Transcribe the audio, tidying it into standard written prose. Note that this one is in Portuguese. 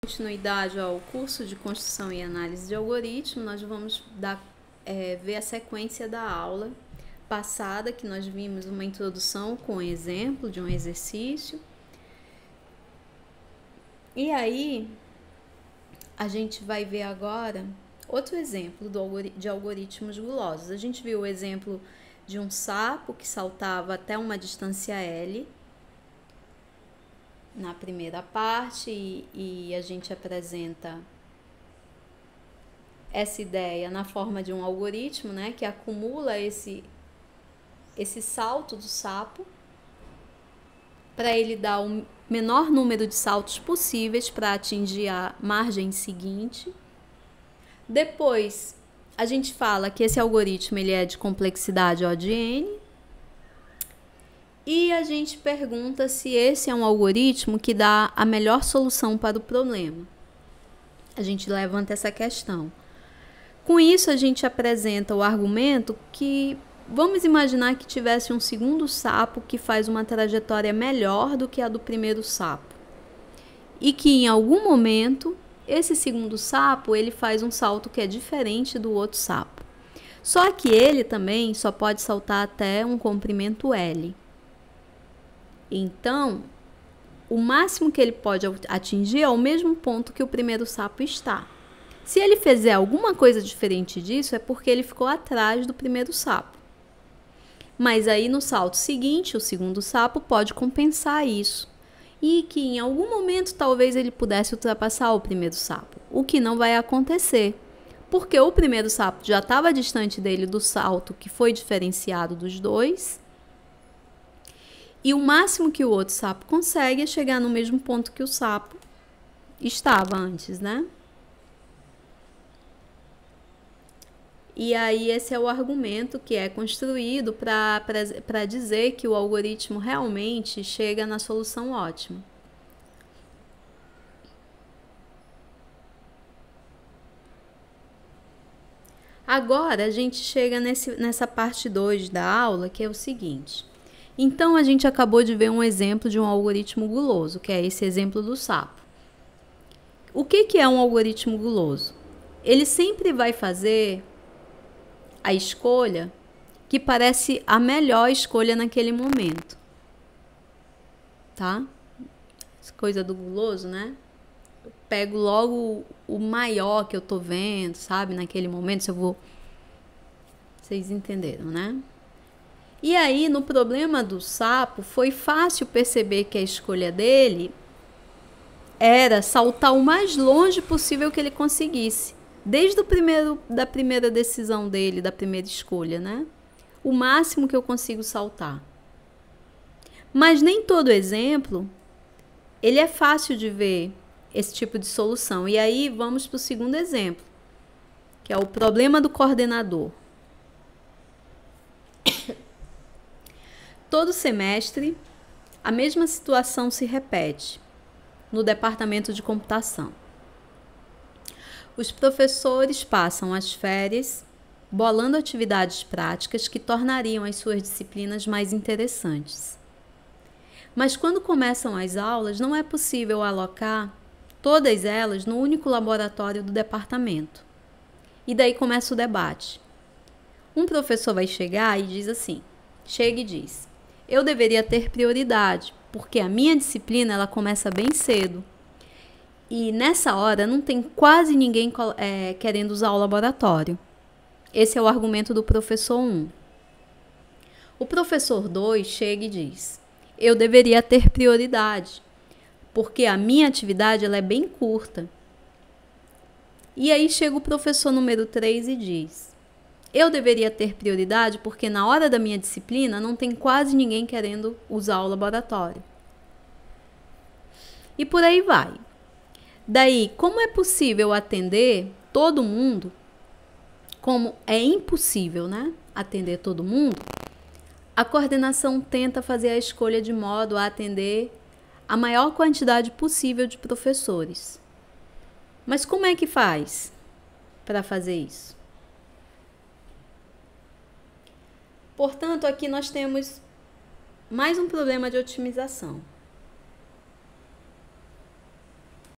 Continuidade ao curso de construção e análise de algoritmo, nós vamos ver a sequência da aula passada, que nós vimos uma introdução com exemplo de um exercício. E aí, a gente vai ver agora outro exemplo de algoritmos gulosos. A gente viu o exemplo de um sapo que saltava até uma distância L na primeira parte e a gente apresenta essa ideia na forma de um algoritmo, né, que acumula esse salto do sapo para ele dar o menor número de saltos possíveis para atingir a margem seguinte. Depois, a gente fala que esse algoritmo ele é de complexidade O de n. E a gente pergunta se esse é um algoritmo que dá a melhor solução para o problema. A gente levanta essa questão. Com isso, a gente apresenta o argumento que vamos imaginar que tivesse um segundo sapo que faz uma trajetória melhor do que a do primeiro sapo. E que em algum momento, esse segundo sapo ele faz um salto que é diferente do outro sapo. Só que ele também só pode saltar até um comprimento L. Então, o máximo que ele pode atingir é o mesmo ponto que o primeiro sapo está. Se ele fizer alguma coisa diferente disso, é porque ele ficou atrás do primeiro sapo. Mas aí no salto seguinte, o segundo sapo pode compensar isso. E que em algum momento talvez ele pudesse ultrapassar o primeiro sapo. O que não vai acontecer. Porque o primeiro sapo já estava distante dele do salto que foi diferenciado dos dois. E o máximo que o outro sapo consegue é chegar no mesmo ponto que o sapo estava antes, né? E aí esse é o argumento que é construído para dizer que o algoritmo realmente chega na solução ótima. Agora a gente chega nessa parte 2 da aula, que é o seguinte. Então, a gente acabou de ver um exemplo de um algoritmo guloso, que é esse exemplo do sapo. O que é um algoritmo guloso? Ele sempre vai fazer a escolha que parece a melhor escolha naquele momento. Tá? Essa coisa do guloso, né? Eu pego logo o maior que eu tô vendo, sabe? Naquele momento, se eu vou... Vocês entenderam, né? E aí, no problema do sapo, foi fácil perceber que a escolha dele era saltar o mais longe possível que ele conseguisse. Desde da primeira decisão dele, da primeira escolha, né? O máximo que eu consigo saltar. Mas nem todo exemplo, ele é fácil de ver esse tipo de solução. E aí, vamos para o segundo exemplo, que é o problema do coordenador. Todo semestre, a mesma situação se repete no departamento de computação. Os professores passam as férias bolando atividades práticas que tornariam as suas disciplinas mais interessantes. Mas quando começam as aulas, não é possível alocar todas elas no único laboratório do departamento. E daí começa o debate. Um professor vai chegar e diz assim, chega e diz: eu deveria ter prioridade, porque a minha disciplina ela começa bem cedo. E nessa hora não tem quase ninguém querendo usar o laboratório. Esse é o argumento do professor 1. O professor 2 chega e diz: eu deveria ter prioridade, porque a minha atividade ela é bem curta. E aí chega o professor número 3 e diz: eu deveria ter prioridade porque na hora da minha disciplina não tem quase ninguém querendo usar o laboratório. E por aí vai. Daí, como é possível atender todo mundo, como é impossível, né, atender todo mundo, a coordenação tenta fazer a escolha de modo a atender a maior quantidade possível de professores. Mas como é que faz para fazer isso? Portanto, aqui nós temos mais um problema de otimização.